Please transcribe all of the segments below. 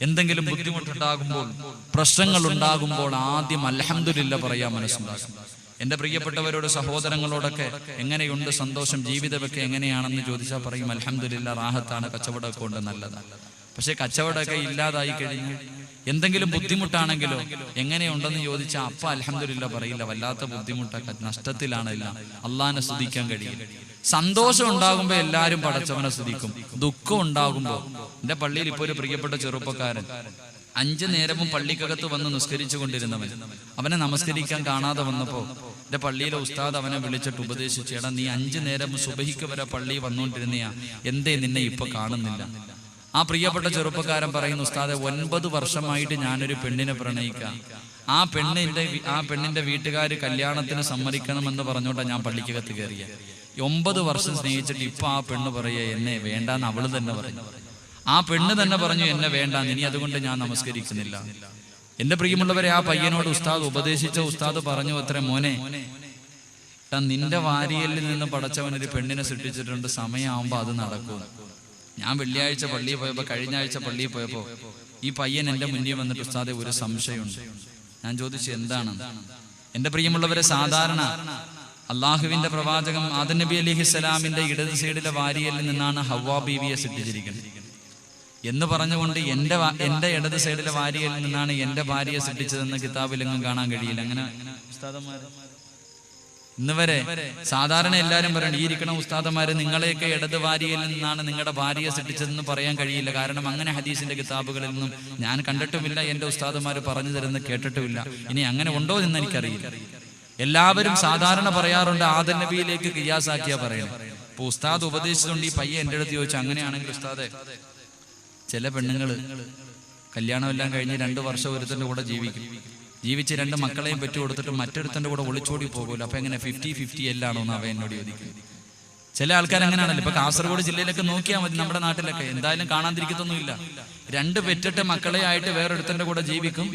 എന്തെങ്കിലും ബുദ്ധിമുട്ടുണ്ടാകുമ്പോൾ, പ്രശ്നങ്ങൾ ഉണ്ടാകുമ്പോൾ ആദ്യം അൽഹംദുലില്ലാ പറയാൻ മനസ്സുണ്ടാകും. എൻ്റെ പ്രിയപ്പെട്ടവരോട്, സഹോദരങ്ങളോടൊക്കെ എങ്ങനെയുണ്ട് സന്തോഷം, ജീവിതമൊക്കെ എങ്ങനെയാണെന്ന് ചോദിച്ചാൽ പറയും അൽഹംദുലില്ലാ, റാഹത്താണ്, കച്ചവടമൊക്കെ ഉണ്ട്, നല്ലതാണ്. പക്ഷെ കച്ചവടമൊക്കെ ഇല്ലാതായി കഴിഞ്ഞു എന്തെങ്കിലും ബുദ്ധിമുട്ടാണെങ്കിലോ എങ്ങനെയുണ്ടെന്ന് ചോദിച്ചാൽ അപ്പം അൽഹംദുലില്ലാ പറയില്ല. വല്ലാത്ത ബുദ്ധിമുട്ടൊക്കെ, നഷ്ടത്തിലാണില്ല, അള്ളാഹിനെ സ്തുതിക്കാൻ കഴിയില്ല. സന്തോഷം ഉണ്ടാകുമ്പോൾ എല്ലാവരും പടച്ചവനെ സ്തുതിക്കും. ദുഃഖം ഉണ്ടാകുമ്പോൾ, എൻ്റെ പള്ളിയിൽ ഇപ്പോൾ ഒരു പ്രിയപ്പെട്ട ചെറുപ്പക്കാരൻ 5 നേരവും പള്ളിക്കകത്ത് വന്ന് നിസ്കരിച്ചു കൊണ്ടിരുന്നവൻ, അവനെ നമസ്കരിക്കാൻ കാണാതെ വന്നപ്പോൾ എൻ്റെ പള്ളിയിലെ ഉസ്താദ് അവനെ വിളിച്ചിട്ട് ഉപദേശിച്ചു, എടാ നീ 5 നേരം സുബഹിക്ക് വരെ പള്ളി വന്നുകൊണ്ടിരുന്നയാ, എന്തേ നിന്നെ ഇപ്പൊ കാണുന്നില്ല? ആ പ്രിയപ്പെട്ട ചെറുപ്പക്കാരൻ പറയുന്നു, ഉസ്താദെ 9 വർഷമായിട്ട് ഞാനൊരു പെണ്ണിനെ പ്രണയിക്കാം. ആ പെണ്ണിന്റെ വീട്ടുകാർ കല്യാണത്തിന് സമ്മതിക്കണമെന്ന് പറഞ്ഞുകൊണ്ടാണ് ഞാൻ പള്ളിക്കകത്ത് കയറിയ. 9 വർഷം സ്നേഹിച്ചിട്ട് ഇപ്പൊ ആ പെണ്ണ് പറയുക എന്നെ വേണ്ടാന്ന് അവള് തന്നെ പറഞ്ഞു. ആ പെണ്ണ് തന്നെ പറഞ്ഞു എന്നെ വേണ്ടാന്ന്, ഇനി അതുകൊണ്ട് ഞാൻ നമസ്കരിക്കുന്നില്ല. എന്റെ പ്രിയമുള്ളവരെ, ആ പയ്യനോട് ഉസ്താദ് ഉപദേശിച്ച ഉസ്താദ് പറഞ്ഞു അത്ര, മോനെ നിന്റെ വാരിയലിൽ നിന്ന് പടച്ചവനൊരു പെണ്ണിനെ സൃഷ്ടിച്ചിട്ടുണ്ട്, സമയമാകുമ്പോ അത് നടക്കും. ഞാൻ വെള്ളിയാഴ്ച പള്ളിയിൽ പോയപ്പോ, കഴിഞ്ഞ ആഴ്ച പള്ളിയിൽ പോയപ്പോ ഈ പയ്യൻ എന്റെ മുന്നിൽ വന്നിട്ട്, ഉസ്താദെ ഒരു സംശയമുണ്ട്. ഞാൻ ചോദിച്ചു എന്താണ്? എന്റെ പ്രിയമുള്ളവരെ, സാധാരണ അള്ളാഹുവിന്റെ പ്രവാചകൻ ആദം നബി അലൈഹിസ്സലാമിന്റെ ഇടത് സൈഡിലെ വാരിയലിൽ നിന്നാണ് ഹവ്വാ ബീവിയെ സൃഷ്ടിച്ചിരിക്കുന്നത് എന്ന് പറഞ്ഞുകൊണ്ട് എന്റെ ഇടത് സൈഡിലെ വാരിയലിൽ നിന്നാണ് എന്റെ ഭാര്യയെ സൃഷ്ടിച്ചതെന്ന് കിതാബിലെങ്ങും കാണാൻ കഴിയില്ല. അങ്ങനെ ഉസ്താദന്മാര് ഇന്ന് വരെ സാധാരണ എല്ലാവരും പറയണം, ഈ ഇരിക്കണ ഉസ്താദന്മാര് നിങ്ങളെയൊക്കെ ഇടത് വാരിയയിൽ നിന്നാണ് നിങ്ങളുടെ ഭാര്യയെ സൃഷ്ടിച്ചതെന്ന് പറയാൻ കഴിയില്ല. കാരണം അങ്ങനെ ഹദീസിന്റെ കിതാബുകളിൽ നിന്നും ഞാൻ കണ്ടിട്ടുമില്ല, എന്റെ ഉസ്താദന്മാര് പറഞ്ഞു തരുന്ന കേട്ടിട്ടുമില്ല. ഇനി അങ്ങനെ ഉണ്ടോ എന്ന് എനിക്കറിയില്ല. എല്ലാവരും സാധാരണ പറയാറുണ്ട് ആദം നബിയിലേക്ക് ഖിയാസാക്കിയാ പറയുന്നത്. ഇപ്പൊ ഉസ്താദ് ഉപദേശിച്ചുകൊണ്ട് ഈ പയ്യ എന്റെ അടുത്ത് ചോദിച്ചു, അങ്ങനെയാണെങ്കിൽ ഉസ്താദെ ചില പെണ്ണുങ്ങള് കല്യാണമെല്ലാം കഴിഞ്ഞ് 2 വർഷം ഒരുത്തന്റെ കൂടെ ജീവിച്ച് 2 മക്കളെയും പെറ്റു കൊടുത്തിട്ട് മറ്റൊരുത്തന്റെ കൂടെ ഒളിച്ചോടി പോകുമല്ലോ, അപ്പൊ എങ്ങനെ 50-50 എല്ലാണോ എന്ന് അവ എന്നോട് ചോദിക്കും. ചില ആൾക്കാർ അങ്ങനെയാണല്ലോ. ഇപ്പൊ കാസർഗോഡ് ജില്ലയിലൊക്കെ നോക്കിയാൽ മതി, നമ്മുടെ നാട്ടിലൊക്കെ എന്തായാലും കാണാതിരിക്കത്തൊന്നുമില്ല. 2 പെറ്റിട്ട് മക്കളെ ആയിട്ട് വേറൊരുത്തന്റെ കൂടെ ജീവിക്കും.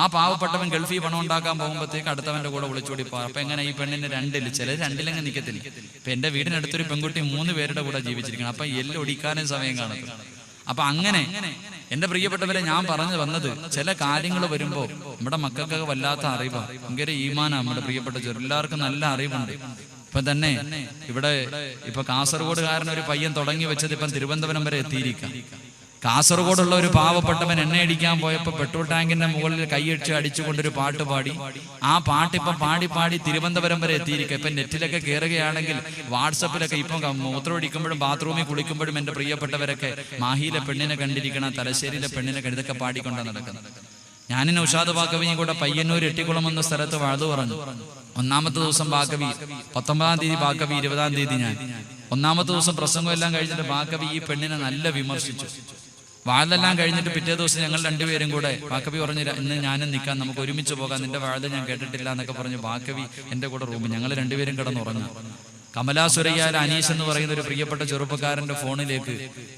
ആ പാവപ്പെട്ടവൻ ഗൾഫിൽ പണം ഉണ്ടാക്കാൻ പോകുമ്പോഴത്തേക്ക് അടുത്തവന്റെ കൂടെ ഒളിച്ചോടി പോകും. അപ്പൊ എങ്ങനെ ഈ പെണ്ണിന് 2 ചില 2 നിൽക്കത്തില്ല. ഇപ്പൊ എന്റെ വീടിനടുത്തൊരു പെൺകുട്ടി 3 പേരുടെ കൂടെ ജീവിച്ചിരിക്കണം. അപ്പൊ ഒടിക്കാനും സമയം കാണത്തില്ല. അപ്പൊ അങ്ങനെ എന്റെ പ്രിയപ്പെട്ടവരെ, ഞാൻ പറഞ്ഞു വന്നത്, ചില കാര്യങ്ങൾ വരുമ്പോ നമ്മുടെ മക്കൾക്കൊക്കെ വല്ലാത്ത അറിവാണ്, ഭയങ്കര ഈമാനാണ്. നമ്മുടെ പ്രിയപ്പെട്ട എല്ലാവർക്കും നല്ല അറിവുണ്ട്. ഇപ്പൊ തന്നെ ഇവിടെ ഇപ്പൊ കാസർഗോഡുകാരൻ ഒരു പയ്യൻ തുടങ്ങി വെച്ചത് ഇപ്പം തിരുവനന്തപുരം വരെ എത്തിയിരിക്കാം. കാസർഗോഡുള്ള ഒരു പാവപ്പെട്ടവൻ എണ്ണ അടിക്കാൻ പോയപ്പോ പെട്രോൾ ടാങ്കിന്റെ മുകളിൽ കൈയടിച്ച് അടിച്ചുകൊണ്ടൊരു പാട്ട് പാടി. ആ പാട്ടിപ്പം പാടി തിരുവനന്തപുരം വരെ എത്തിയിരിക്കുക. ഇപ്പൊ നെറ്റിലൊക്കെ കയറുകയാണെങ്കിൽ, വാട്സപ്പിലൊക്കെ ഇപ്പം മൂത്രമൊഴിക്കുമ്പോഴും ബാത്റൂമിൽ കുളിക്കുമ്പോഴും എന്റെ പ്രിയപ്പെട്ടവരൊക്കെ മാഹിയിലെ പെണ്ണിനെ കണ്ടിരിക്കണം, തലശ്ശേരിയിലെ പെണ്ണിനെ ഇതൊക്കെ പാടിക്കൊണ്ടാണ് നടക്കുന്നത്. ഞാനും നൗഷാദ് ബാക്കവിയും കൂടെ പയ്യന്നൂർ എട്ടിക്കുളം എന്ന സ്ഥലത്ത് വാഴ്തു പറഞ്ഞു. 1ാമത്തെ ദിവസം ബാക്കവി, 19-ാം തീയതി ബാക്കവി, 20-ാം തീയതി ഞാൻ. 1ാമത്തെ ദിവസം പ്രസംഗം എല്ലാം കഴിഞ്ഞിട്ട് ബാക്കവി ഈ പെണ്ണിനെ നല്ല വിമർശിച്ചു. വാഴെല്ലാം കഴിഞ്ഞിട്ട് പിറ്റേ ദിവസം ഞങ്ങൾ 2 പേരും കൂടെ, ബാക്കവി പറഞ്ഞു ഇന്ന് ഞാനും നിൽക്കാൻ, നമുക്ക് ഒരുമിച്ച് പോകാം, നിന്റെ വാഴ ഞാൻ കേട്ടിട്ടില്ല എന്നൊക്കെ പറഞ്ഞു ബാക്കവി എന്റെ കൂടെ റൂമിൽ ഞങ്ങൾ 2 പേരും കിടന്നുറങ്ങും. കമലാസുരയ്യാൽ അനീഷ് എന്ന് പറയുന്ന ഒരു പ്രിയപ്പെട്ട ചെറുപ്പക്കാരന്റെ ഫോണിലേക്ക്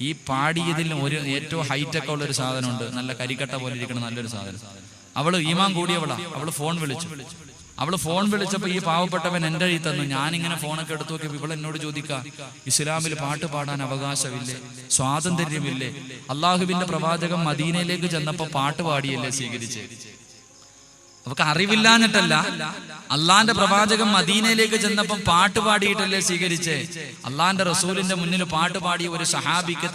ഈ പാടിയതിൽ ഏറ്റവും ഹൈറ്റൊക്കെ ഉള്ള ഒരു സാധനമുണ്ട്, നല്ല കരിക്കട്ട പോലെ ഇരിക്കണം നല്ലൊരു സാധനം. അവള് ഈമാൻ കൂടിയവളാ. അവള് ഫോൺ വിളിച്ചപ്പോ ഈ പാവപ്പെട്ടവൻ എന്റെ എഴുതി തന്നു. ഞാനിങ്ങനെ ഫോണൊക്കെ എടുത്തു നോക്കിയപ്പോൾ ഇവൾ എന്നോട് ചോദിക്കുക, ഇസ്ലാമിൽ പാട്ട് പാടാൻ അവകാശമില്ലേ, സ്വാതന്ത്ര്യമില്ലേ? അള്ളാഹുവിന്റെ പ്രവാചകൻ മദീനയിലേക്ക് ചെന്നപ്പോ പാട്ട് പാടിയല്ലേ സ്വീകരിച്ചേ? അവർക്ക് അറിവില്ലാഞ്ഞിട്ടല്ല, അള്ളാന്റെ പ്രവാചകൻ മദീനയിലേക്ക് ചെന്നപ്പം പാട്ട് പാടിയിട്ടല്ലേ സ്വീകരിച്ചേ? അള്ളാന്റെ റസൂലിന്റെ മുന്നിൽ പാട്ട് പാടിയ ഒരു സഹാബിക്ക്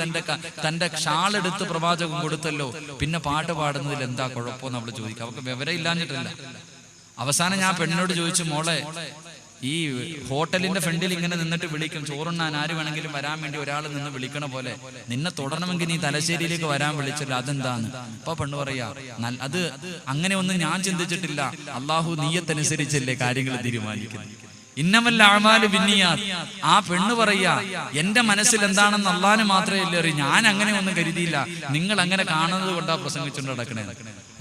തന്റെ ഷാളെടുത്ത് പ്രവാചകൻ കൊടുത്തല്ലോ, പിന്നെ പാട്ട് പാടുന്നതിൽ എന്താ കുഴപ്പമെന്ന് അവള് ചോദിക്കുക. അവർക്ക് വിവരം ഇല്ലാഞ്ഞിട്ടല്ല. അവസാനം ഞാൻ പെണ്ണിനോട് ചോദിച്ചു, മോളെ ഈ ഹോട്ടലിന്റെ ഫ്രണ്ടിൽ ഇങ്ങനെ നിന്നിട്ട് വിളിക്കും, ചോറുണ്ണാൻ ആര് വേണമെങ്കിലും വരാൻ വേണ്ടി ഒരാൾ നിന്ന് വിളിക്കണ പോലെ നിന്നെ തുടരണമെങ്കിൽ നീ തലശ്ശേരിയിലേക്ക് വരാൻ വിളിച്ചല്ലോ, അതെന്താന്ന്? അപ്പൊ പെണ്ണ് പറയാ, അത് അങ്ങനെ ഒന്നും ഞാൻ ചിന്തിച്ചിട്ടില്ല, അള്ളാഹു നീയത്തനുസരിച്ചല്ലേ കാര്യങ്ങൾ തീരുമാനിക്കുന്നത്. ഇന്നമല്ല അഅ്മാലു ബിന്നിയാത്ത്. ആ പെണ്ണ് പറയാ, എന്റെ മനസ്സിൽ എന്താണെന്ന് അള്ളാഹുവിന് മാത്രമേ അറിയൂ, ഞാൻ അങ്ങനെ ഒന്നും കരുതിയില്ല, നിങ്ങൾ അങ്ങനെ കാണുന്നത് കൊണ്ടാ പ്രസംഗിച്ചുകൊണ്ട് നടക്കണേ.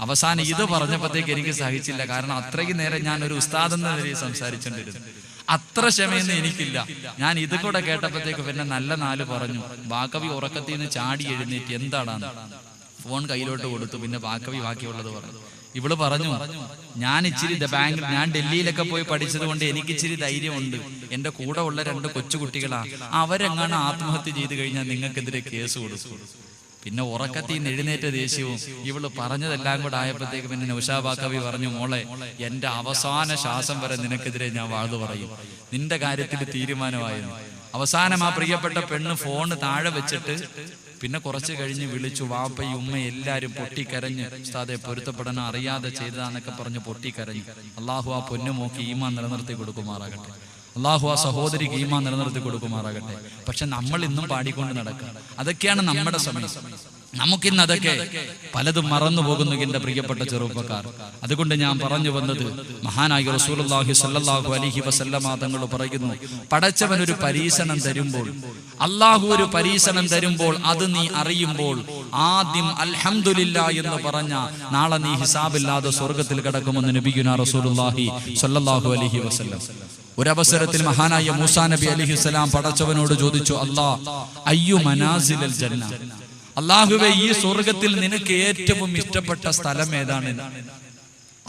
അവസാനം ഇത് പറഞ്ഞപ്പോഴത്തേക്ക് എനിക്ക് സഹിച്ചില്ല. കാരണം അത്രയ്ക്ക് നേരം ഞാൻ ഒരു ഉസ്താദ് എന്ന നിലയിൽ സംസാരിച്ചോണ്ടിരുന്നു. അത്ര ക്ഷമയൊന്നും എനിക്കില്ല. ഞാൻ ഇത് കൂടെ കേട്ടപ്പോഴത്തേക്ക് പിന്നെ നല്ല 4 പറഞ്ഞു. ബാക്കവി ഉറക്കത്തിൽ നിന്ന് ചാടി എഴുന്നേറ്റ് എന്താടാന്ന് ഫോൺ കയ്യിലോട്ട് കൊടുത്തു. പിന്നെ ബാക്കവി ബാക്കിയുള്ളത് പറഞ്ഞു. ഇവള് പറഞ്ഞു, ഞാൻ ഡൽഹിയിലൊക്കെ പോയി പഠിച്ചത് കൊണ്ട് എനിക്ക് ഇച്ചിരി ധൈര്യമുണ്ട്, എന്റെ കൂടെ ഉള്ള 2 കൊച്ചുകുട്ടികളാ, അവരെങ്ങാണ് ആത്മഹത്യ ചെയ്ത് കഴിഞ്ഞാൽ നിങ്ങൾക്കെതിരെ കേസ് കൊടുക്കും. പിന്നെ ഉറക്കത്തിൽ നിന്ന് എഴുന്നേറ്റ ദേഷ്യവും ഇവള് പറഞ്ഞതെല്ലാം കൂടെ ആയപ്പോഴത്തേക്ക് പിന്നെ നൗഷാബ കവി പറഞ്ഞു, മോളെ എന്റെ അവസാന ശ്വാസം വരെ നിനക്കെതിരെ ഞാൻ വാഴ്ന്നു പറയും, നിന്റെ കാര്യത്തിൽ തീരുമാനമായിരുന്നു. അവസാനം ആ പ്രിയപ്പെട്ട പെണ്ണ് ഫോണ് താഴെ വെച്ചിട്ട് പിന്നെ കുറച്ച് കഴിഞ്ഞ് വിളിച്ചു, വാപ്പയും ഉമ്മയും എല്ലാരും പൊട്ടിക്കരഞ്ഞ്, ഉസ്താദെ പൊരുത്തപ്പെടണം, അറിയാതെ ചെയ്തതാന്നൊക്കെ പറഞ്ഞ് പൊട്ടിക്കരഞ്ഞു. അള്ളാഹു ആ പൊന്നുമോക്ക് ഈമാൻ നിലനിർത്തി കൊടുക്കുമാറാകട്ടെ. അള്ളാഹു ആ സഹോദരിക്ക് ഈമാൻ നിലനിർത്തി കൊടുക്കുമാറാകട്ടെ. പക്ഷെ നമ്മൾ ഇന്നും പാടിക്കൊണ്ട് നടക്കുക, അതൊക്കെയാണ് നമ്മുടെ സമയം. നമുക്കിന്ന് അതൊക്കെ പലതും മറന്നു പോകുന്നു എന്റെ പ്രിയപ്പെട്ട ചെറുപ്പക്കാർ. അതുകൊണ്ട് ഞാൻ പറഞ്ഞു വന്നത്, മഹാനായ റസൂലുള്ളാഹി സ്വല്ലല്ലാഹു അലൈഹി വസല്ലമ തങ്ങൾ പറയുന്നു, പടച്ചവൻ ഒരു പരീക്ഷണം തരുമ്പോൾ, അള്ളാഹു ഒരു പരീക്ഷണം തരുമ്പോൾ അത് നീ അറിയുമ്പോൾ ആദ്യം അൽഹംദുലില്ലാഹ് എന്ന് പറഞ്ഞ നാളെ നീ ഹിസാബില്ലാതെ സ്വർഗത്തിൽ കിടക്കുമെന്ന് നബിയുനാ റസൂലുള്ളാഹി സ്വല്ലല്ലാഹു അലൈഹി വസല്ലം. ഒരവസരത്തിൽ മഹാനായ മൂസാ നബി അലൈഹിസ്സലാം പടച്ചവനോട് ചോദിച്ചു, അല്ലാഹ് അയ്യു മനാസിലൽ ജന്ന, അല്ലാഹുവേ ഈ സ്വർഗത്തിൽ നിനക്ക് ഏറ്റവും ഇഷ്ടപ്പെട്ട സ്ഥലം ഏതാണ്?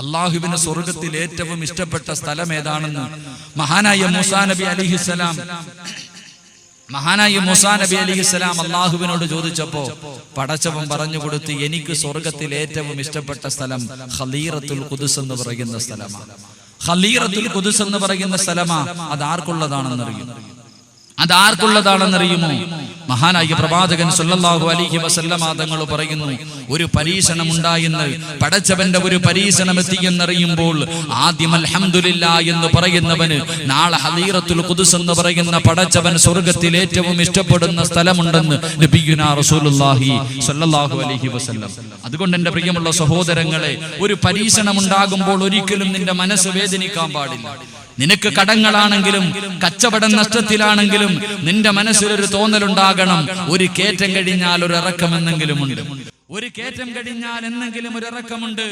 അല്ലാഹുവിന് സ്വർഗത്തിൽ ഏറ്റവും ഇഷ്ടപ്പെട്ട സ്ഥലം ഏതാണെന്ന് മഹാനായ മൂസാ നബി അലൈഹിസ്സലാം അല്ലാഹുവിനോട് ചോദിച്ചപ്പോ പടച്ചവൻ പറഞ്ഞു കൊടുത്തു, എനിക്ക് സ്വർഗത്തിൽ ഏറ്റവും ഇഷ്ടപ്പെട്ട സ്ഥലം ഖലീറത്തുൽ ഖുദ്സ് എന്ന് പറയുന്ന സ്ഥലമാണ്. ഖലീറത്തുൽ ഖുദ്സ് എന്ന് പറയുന്ന സ്ഥലമാ. അതാർക്കുള്ളതാണെന്നറിയുമോ? മഹാനായ പ്രവാചകൻ സല്ലല്ലാഹു അലൈഹി വസല്ലമ തങ്ങൾ പറയുന്നു, ഒരു പരീക്ഷണം ഉണ്ടായെന്ന്, പടച്ചവന്റെ ഒരു പരീക്ഷണം എത്തിയെന്നറിയുമ്പോൾ ആദ്യം അൽഹംദുലില്ലാഹ് എന്ന് പറയുന്നവന് നാളെ ഖലീറത്തുൽ ഖുദ്സ് എന്ന് പറയുന്ന പടച്ചവൻ സ്വർഗത്തിൽ ഏറ്റവും ഇഷ്ടപ്പെടുന്ന സ്ഥലമുണ്ടെന്ന് നബിയുനാ റസൂലുള്ളാഹി സ്വല്ലല്ലാഹു അലൈഹി വസല്ലം. അതുകൊണ്ട് എൻ്റെ പ്രിയമുള്ള സഹോദരങ്ങളെ, ഒരു പരീക്ഷണം ഉണ്ടാകുമ്പോൾ ഒരിക്കലും നിന്റെ മനസ്സ് വേദനിക്കാൻ പാടില്ല. നിനക്ക് കടങ്ങളാണെങ്കിലും കച്ചവടം നഷ്ടത്തിലാണെങ്കിലും നിന്റെ മനസ്സിലൊരു തോന്നലുണ്ടാകണം, ഒരു കയറ്റം കഴിഞ്ഞാൽ ഒരു ഇറക്കമെന്നെങ്കിലും ഉണ്ട്. ഒരു കയറ്റം കഴിഞ്ഞാൽ എന്നെങ്കിലും ഒരു ഇറക്കമുണ്ട്.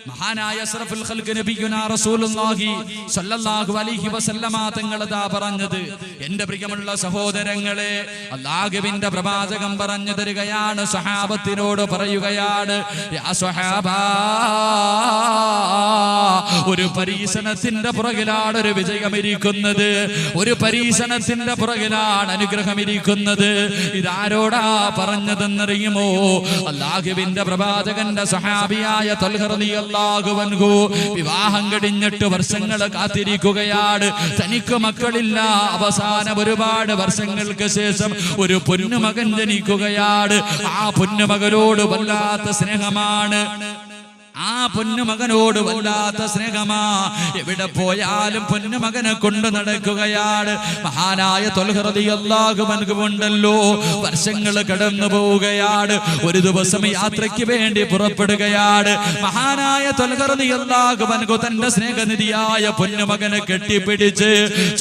മഹാനായ അസ്റഫുൽ ഖൽഖ് നബിയുനാ റസൂലുള്ളാഹി സ്വല്ലല്ലാഹു അലൈഹി വസല്ലമ തങ്ങൾ ദാ പറഞ്ഞത്, എൻ്റെ പ്രിയമുള്ള സഹോദരങ്ങളെ, അല്ലാഹുവിന്റെ പ്രവാചകൻ പറഞ്ഞു തരികയാണ്, സ്വഹാബത്തിനോട് പറയുകയാണ്, യാ സ്വഹാബാ, ഒരു പരീക്ഷണത്തിന്റെ പുറകിലാണ് ഒരു വിജയം ഇരിക്കുന്നത്, ഒരു പരീക്ഷണത്തിന്റെ പുറകിലാണ് അനുഗ്രഹം ഇരിക്കുന്നത്. ഇതാരോടാ പറഞ്ഞതെന്നറിയുമോ? അല്ലാഹുവിന്റെ പ്രവാചകന്റെ സഹാബിയായ തൽഹ റളിയല്ലാഹു അൻഹു വിവാഹം കഴിഞ്ഞിട്ട് വർഷങ്ങൾ കാത്തിരിക്കുകയാണ്, തനിക്ക് മക്കളില്ല. അവസാനം ഒരുപാട് വർഷങ്ങൾക്ക് ശേഷം ഒരു പൊന്നുമകൻ ജനിക്കുകയാണ്. ആ പൊന്നുമകനോട് വല്ലാത്ത സ്നേഹമാണ്. ആ പൊന്നുമകനോട് വല്ലാത്ത സ്നേഹമാ. എവിടെ പോയാലും പൊന്നുമകനെ കൊണ്ട് നടക്കുകയാണ്. മഹാനായ തൽഹ റളിയല്ലാഹു അൻഹു ഉണ്ടല്ലോ, വർഷങ്ങൾ കടന്നു പോവുകയാണ്. ഒരു ദിവസം യാത്രയ്ക്ക് വേണ്ടി പുറപ്പെടുകയാണ്. മഹാനായ തൽഹ റളിയല്ലാഹു അൻഹു തന്റെ സ്നേഹനിധിയായ പൊന്നുമകനെ കെട്ടിപ്പിടിച്ച്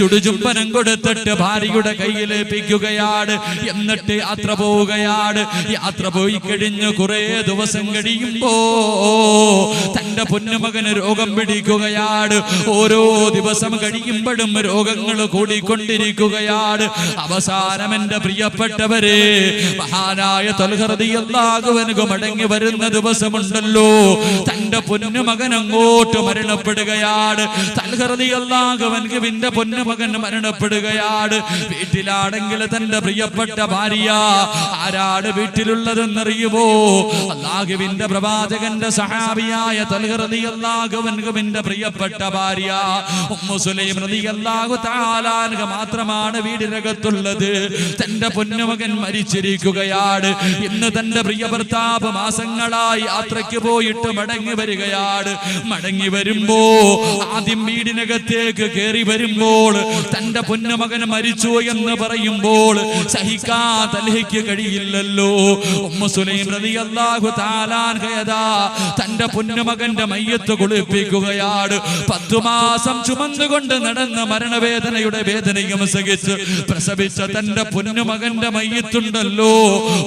ചുടുചുംബനം കൊടുത്തിട്ട് ഭാര്യയുടെ കയ്യിലേൽപ്പിക്കുകയാണ്. എന്നിട്ട് യാത്ര പോവുകയാണ്. യാത്ര പോയി കഴിഞ്ഞ് കുറെ ദിവസം കഴിയുമ്പോ തന്റെ പൊന്നുമകന് രോഗം പിടിക്കുകയാണ്. ഓരോ ദിവസം കഴിയുമ്പോഴും രോഗങ്ങൾ കൂടിക്കൊണ്ടിരിക്കുകയാണ്. അവസാനം എൻ്റെ പ്രിയപ്പെട്ടവരെ, മഹാനായ തൽഹ റളിയല്ലാഹു അൻഹു മടങ്ങി വരുന്ന ദിവസമുണ്ടല്ലോ, തന്റെ പൊന്നുമകൻ അങ്ങോട്ട് മരണപ്പെടുകയാണ്. തൽഹ റളിയല്ലാഹു അൻഹുവിന്റെ പൊന്നുമകൻ മരണപ്പെടുകയാണ്. വീട്ടിലാണെങ്കിൽ തന്റെ പ്രിയപ്പെട്ട ഭാര്യ. ആരാണ് വീട്ടിലുള്ളതെന്നറിയുമോ? അല്ലാഹുവിന്റെ പ്രവാചകന്റെ സഹാബിയായ തൽഹ റളിയല്ലാഹു അൻഹുവിന്റെ പ്രിയപ്പെട്ട ഭാര്യ ഉമ്മു സുലൈം റളിയല്ലാഹു തആല അൻഹ മാത്രമാണ് വീടിനകത്തുള്ളത്. തന്റെ പൊന്നുമകൻ മരിച്ചിരിക്കുകയാണ്. ഇന്ന് തന്റെ പ്രിയ ഭർത്താവ് മാസങ്ങളായി യാത്രയ്ക്ക് പോയിട്ട് മടങ്ങി വരികയാണ്. മടങ്ങി വരുമ്പോ ആദ്യം വീടിനകത്തേക്ക് കയറി വരുമ്പോൾ തന്റെ പൊന്നുമകൻ മരിച്ചു എന്ന് പറയുമ്പോൾ സഹിക്കാൻ തൽഹയ്ക്ക് കഴിയില്ലല്ലോ. ഉമ്മു സുലൈം റളിയല്ലാഹു തആല അൻഹ തന്റെ പൊന്നുമകന്റെ മയ്യത്ത് കുളിപ്പിക്കുകയാണ്. 10 മാസം ചുമന്നുകൊണ്ട് നടന്ന മരണവേദനയുടെ വേദനയും സഹിച്ച് പ്രസവിച്ച തന്റെ പൊന്നുമകന്റെ മയ്യത്തുണ്ടല്ലോ,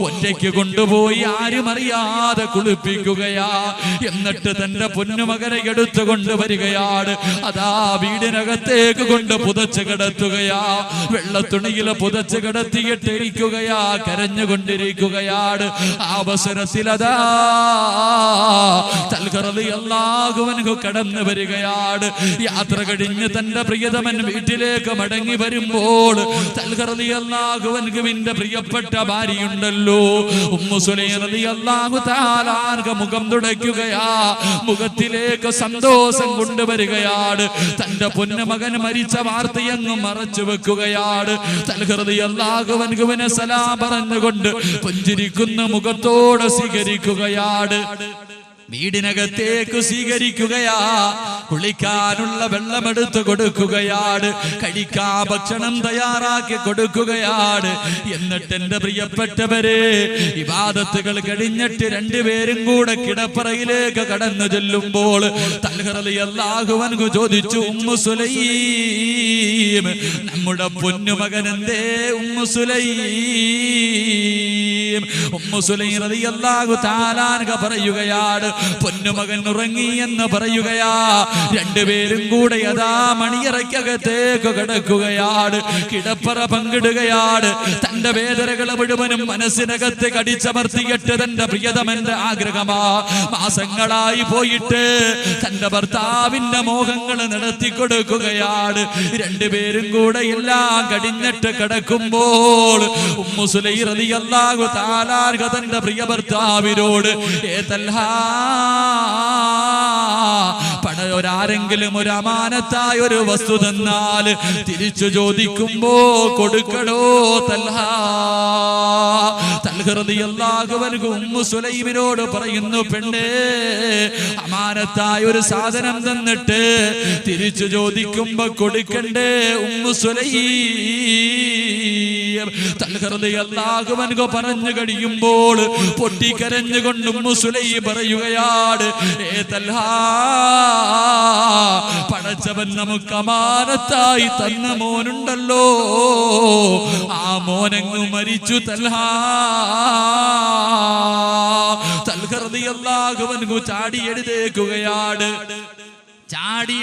ഒറ്റയ്ക്ക് കൊണ്ടുപോയി ആരും അറിയാതെ കുളിപ്പിക്കുകയാ. എന്നിട്ട് തന്റെ പൊന്നുമകനെ എടുത്തു കൊണ്ടുവരികയാണ്. അതാ വീടിനകത്തേക്ക് കൊണ്ട് പുതച്ച് കിടത്തുകയാ. വെള്ളത്തുണിയിൽ പുതച്ച് കിടത്തിയിട്ടിരിക്കുകയാ. കരഞ്ഞുകൊണ്ടിരിക്കുകയാണ്. ആ അവസരത്തിൽ അതാ തൽഹ റളിയല്ലാഹു അൻഹു കടന്നു വരികയാണ്. യാത്ര കഴിഞ്ഞ് തന്റെ പ്രിയതമൻ വീട്ടിലേക്ക് മടങ്ങി വരുമ്പോൾ തൽഹ റളിയല്ലാഹു അൻഹുവിന്റെ പ്രിയപ്പെട്ട ഭാര്യയുണ്ടല്ലോ ഉമ്മു സുലൈം റളിയല്ലാഹു തആല അൻഹ മുഖം തുടയ്ക്കുകയാ. മുഖത്തിലേക്ക് സന്തോഷം കൊണ്ടുവരികയാണ്. തന്റെ പൊന്നുമകൻ മരിച്ച വാർത്തയങ്ങ് മറച്ചു വെക്കുകയാണ്. തൽഹ റളിയല്ലാഹു അൻഹുവിനെ സലാം പറഞ്ഞുകൊണ്ട് പുഞ്ചിരിക്കുന്ന മുഖത്തോടെ സ്വീകരിക്കുകയാണ്. വീടിനകത്തേക്ക് സ്വീകരിക്കുകയാ. കുളിക്കാനുള്ള വെള്ളമെടുത്ത് കൊടുക്കുകയാണ്. കഴിക്കാൻ ഭക്ഷണം തയ്യാറാക്കി കൊടുക്കുകയാണ്. എന്നിട്ട് എന്റെ പ്രിയപ്പെട്ടവരെ, ഇബാദത്തുകൾ കഴിഞ്ഞിട്ട് രണ്ടുപേരും കൂടെ കിടപ്പറയിലേക്ക് കടന്നു ചെല്ലുമ്പോൾ തൽഹ റളിയല്ലാഹു അൻഹു ചോദിച്ചു, ഉമ്മു സുലൈം, നമ്മുടെ പൊന്നുമകൻ എന്തേ ഉമ്മു സുലൈം? ഉമ്മു സുലൈം റളിയല്ലാഹു തആല അൻഹ പറയുകയാണ്, പൊന്നുമകൻ ഉറങ്ങി എന്ന് പറയുകയാ. രണ്ടുപേരും കൂടെ യഥാ മണിയറയ്ക്കകത്തേക്ക് കിടക്കുകയാണ്. കിടപ്പറ പങ്കിടുകയാണ്. തന്റെ വേദനകളെ മുഴുവനും മനസ്സിനകത്ത് കടിച്ചമർത്തിയിട്ട് തന്റെ പ്രിയതമന്റെ ആഗ്രഹമാ. മാസങ്ങളായി പോയിട്ട് തന്റെ ഭർത്താവിന്റെ മോഹങ്ങൾ നടത്തിക്കൊടുക്കുകയാണ്. രണ്ടുപേരും കൂടെ എല്ലാം കടിഞ്ഞിട്ട് കിടക്കുമ്പോൾ ഉമ്മു സുലൈം റളിയല്ലാഹു തആല അൻഹ തന്റെ പ്രിയ ഭർത്താവിനോട്, ഒരാരെങ്കിലും ഒരു അമാനത്തായ ഒരു വസ്തു തന്നാൽ തിരിച്ചു ചോദിക്കുമ്പോ കൊടുക്കണോ തൽഹ? തൽഹ റളിയല്ലാഹു അൻഹു ഉമ്മു സുലൈമിനോട് പറയുന്നു, പെണ്ണേ, അമാനത്തായ ഒരു സാധനം തന്നിട്ട് തിരിച്ചു ചോദിക്കുമ്പോ കൊടുക്കണ്ടേ ഉമ്മു സുലൈം? തൽഹ റളിയല്ലാഹു അൻഹു പറഞ്ഞു കഴിയുമ്പോൾ പൊട്ടിക്കരഞ്ഞുകൊണ്ട് ഉമ്മു സുലൈം പറയുകയാണ്, തൽഹ, പടച്ചവൻ നമുക്ക് അമാനത്തായി തന്ന മോനുണ്ടല്ലോ, ആ മോനങ്ങ് മരിച്ചു തൽഹ. തൽഹ റളിയല്ലാഹു അൻഹു ചാടി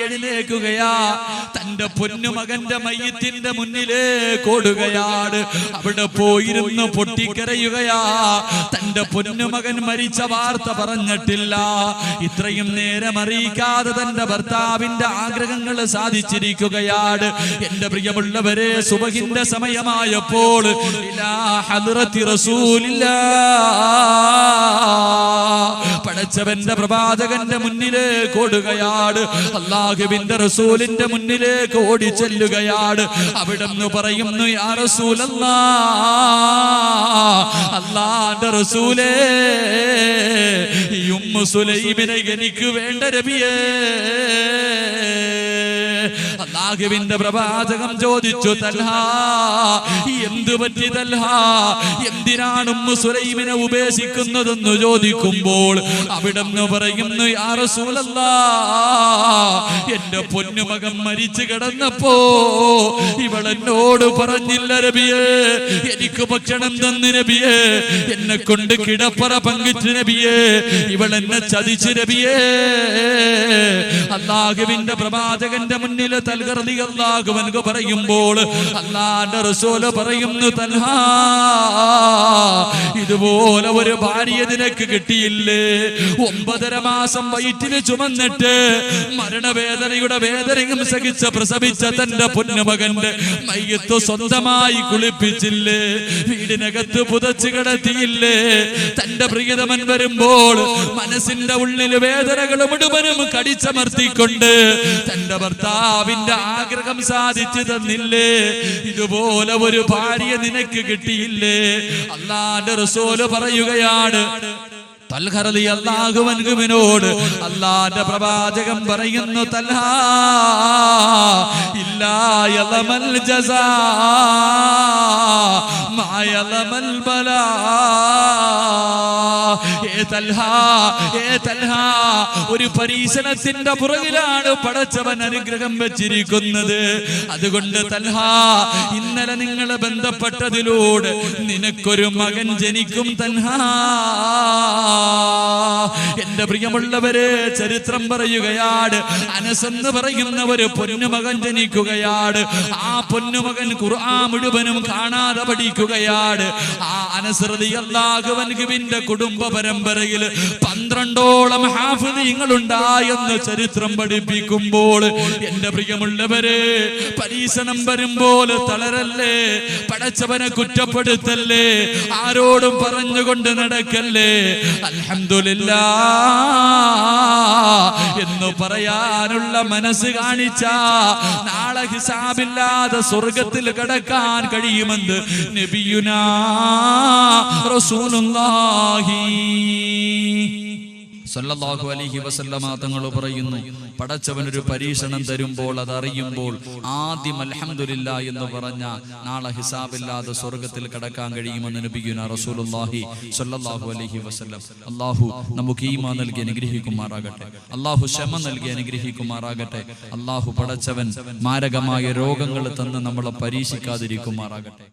എഴുന്നേൽക്കുകയാണ്. തന്റെ പൊന്നുമകന്റെ മയ്യത്തിന്റെ മുന്നിലേക്ക് ഓടുകയാണ്. അവിടെ പോയിരുന്ന് പൊട്ടിക്കരയുകയാ. തന്റെ പൊന്നുമകൻ മരിച്ച വാർത്ത പറഞ്ഞിട്ടില്ല. ഇത്രയും നേരം അറിയിക്കാതെ തന്റെ ഭർത്താവിന്റെ ആഗ്രഹങ്ങൾ സാധിച്ചിരിക്കുകയാണ്. എന്റെ പ്രിയമുള്ളവരെ, സുബഹിന്റെ സമയമായപ്പോൾ ഇലാ ഹദ്റത്തി റസൂലില്ലാഹ്, പടച്ചവന്റെ പ്രവാചകന്റെ മുന്നിലേക്ക് ഓടുകയാണ്. അല്ലാഹുവിന്റെ റസൂലിന്റെ മുന്നിലേക്ക് ഓടിച്ചെല്ലുകയാണ്. അവിടുന്ന് പറയുന്നു, യാ റസൂലല്ലാഹ്, അല്ലാഹുവിന്റെ റസൂലേ, ഈ ഉമ്മു സുലൈമിനെ എനിക്ക് വേണ്ട നബിയേ. അല്ലാഹുവിന്റെ പ്രവാചകം ചോദിച്ചു, തൽഹ, എന്തു പറ്റി തൽഹ? എന്തിനാണ് ഉമ്മു സുലൈമിനെ ഉപേക്ഷിക്കുന്നതെന്ന് ചോദിക്കുമ്പോൾ അവിടുന്ന് പറയുന്നു, യാ റസൂലല്ലാഹ്, എന്റെ പൊന്നുമകൻ മരിച്ചു കിടന്നപ്പോ ഇവളെന്നോട് പറഞ്ഞില്ല നബിയേ, എനിക്ക് ഭക്ഷണം തന്നു നബിയേ, എന്നെ കൊണ്ട് കിടപ്പറ പങ്കിച്ചു നബിയേ, ഇവളെന്നെ ചതിച്ചു നബിയേ. അല്ലാഹുവിന്റെ പ്രവാചകന്റെ മുന്നിൽ തൽഹ റളിയല്ലാഹു അൻഹു പറയുമ്പോൾ അല്ലാഹുവിന്റെ റസൂൽ പറയുന്നു, തൽഹ, ഇതുപോലെ ഒരു ഭാര്യ നിനക്ക് കിട്ടിയില്ലേ? 9.5 മാസം വയറ്റിൽ ചുമന്നിട്ട് മരണവേദനയുടെ വേദനയും സഹിച്ച് പ്രസവിച്ച തന്റെ പൊന്നുമകന്റെ മയ്യത്ത് സ്വന്തമായി കുളിപ്പിച്ചില്ലേ? വീടിനകത്ത് പുതച്ചു കിടത്തിയില്ലേ? തന്റെ പ്രിയതമൻ വരുമ്പോൾ മനസ്സിന്റെ ഉള്ളിൽ വേദനകൾ മുഴുവനും കടിച്ചമർത്തിക്കൊണ്ട് തന്റെ ഭർത്താവിന്റെ ആഗ്രഹം സാധിച്ചു തന്നില്ലേ? ഇതുപോലെ ഒരു ഭാര്യ നിനക്ക് കിട്ടിയില്ലേ? അല്ലാഹുവിന്റെ റസൂൽ പറയുകയാണ്, തൽഹ റളിയല്ലാഹു അൻഹുവിനോട് അല്ലാഹുവിന്റെ പ്രവാചകൻ പറയുന്നു, തൽഹ, ഇല്ലാ യലമൽ ജസാ മാ യലമൽ ബലാ. ഒരു പരീക്ഷണത്തിന്റെ പുറകിലാണ് പടച്ചവൻ അനുഗ്രഹം വെച്ചിരിക്കുന്നത്. അതുകൊണ്ട് തൽഹ, ഇന്നലെ നിങ്ങൾ ബന്ധപ്പെട്ടതിലൂടെ നിനക്കൊരു മകൻ ജനിക്കും തൽഹ. എന്റെ പ്രിയമുള്ളവരെ, ചരിത്രം പറയുകയാണ്, അനസ് എന്ന് പറയുന്ന ഒരു പൊന്നുമകൻ ജനിക്കുകയാണ്. ആ പൊന്നുമകൻ ഖുർആൻ മുഴുവനും കാണാതെ പഠിക്കുകയാണ്. ആ അനസ് റളിയല്ലാഹു അൻഹുവിന്റെ കുടുംബ പരമ്പരയിൽ 12ഓളം ഹാഫിളീങ്ങൾ ഉണ്ടായെന്ന് ചരിത്രം പഠിപ്പിക്കുമ്പോൾ എന്റെ പ്രിയമുള്ളവരെ, പരീക്ഷണം വരുമ്പോൾ തളരല്ലേ, പടച്ചവനെ കുറ്റപ്പെടുത്തല്ലേ, ആരോടും പറഞ്ഞുകൊണ്ട് നടക്കല്ലേ. അൽഹംദുലില്ലാഹ് എന്ന് പറയാനുള്ള മനസ്സ് കാണിച്ച നാളെ ഹിസാബില്ലാതെ സ്വർഗത്തിൽ കടക്കാൻ കഴിയുമെന്ന് നബിയുനാ റസൂലുള്ളാഹി സല്ലല്ലാഹു അലൈഹി വസല്ലമ തങ്ങൾ പറയുന്നു, പടച്ചവനൊരു പരീക്ഷണം തരുമ്പോൾ അതറിയുമ്പോൾ ആദ്യം അൽഹംദുലില്ലാഹ് എന്ന് പറഞ്ഞ നാളെ ഹിസാബില്ലാതെ സ്വർഗത്തിൽ കടക്കാൻ കഴിയുമെന്ന് നബിയുനാ റസൂലുള്ളാഹി സല്ലല്ലാഹു അലൈഹി വസല്ലം. അല്ലാഹു നമുക്ക് ഈമാൻ നൽകി അനുഗ്രഹിക്കുമാറാകട്ടെ. അല്ലാഹു ക്ഷമ നൽകി അനുഗ്രഹിക്കുമാറാകട്ടെ. അല്ലാഹു പടച്ചവൻ മാരകമായ രോഗങ്ങൾ തന്ന് നമ്മളെ പരീക്ഷിക്കാതിരിക്കുമാറാകട്ടെ.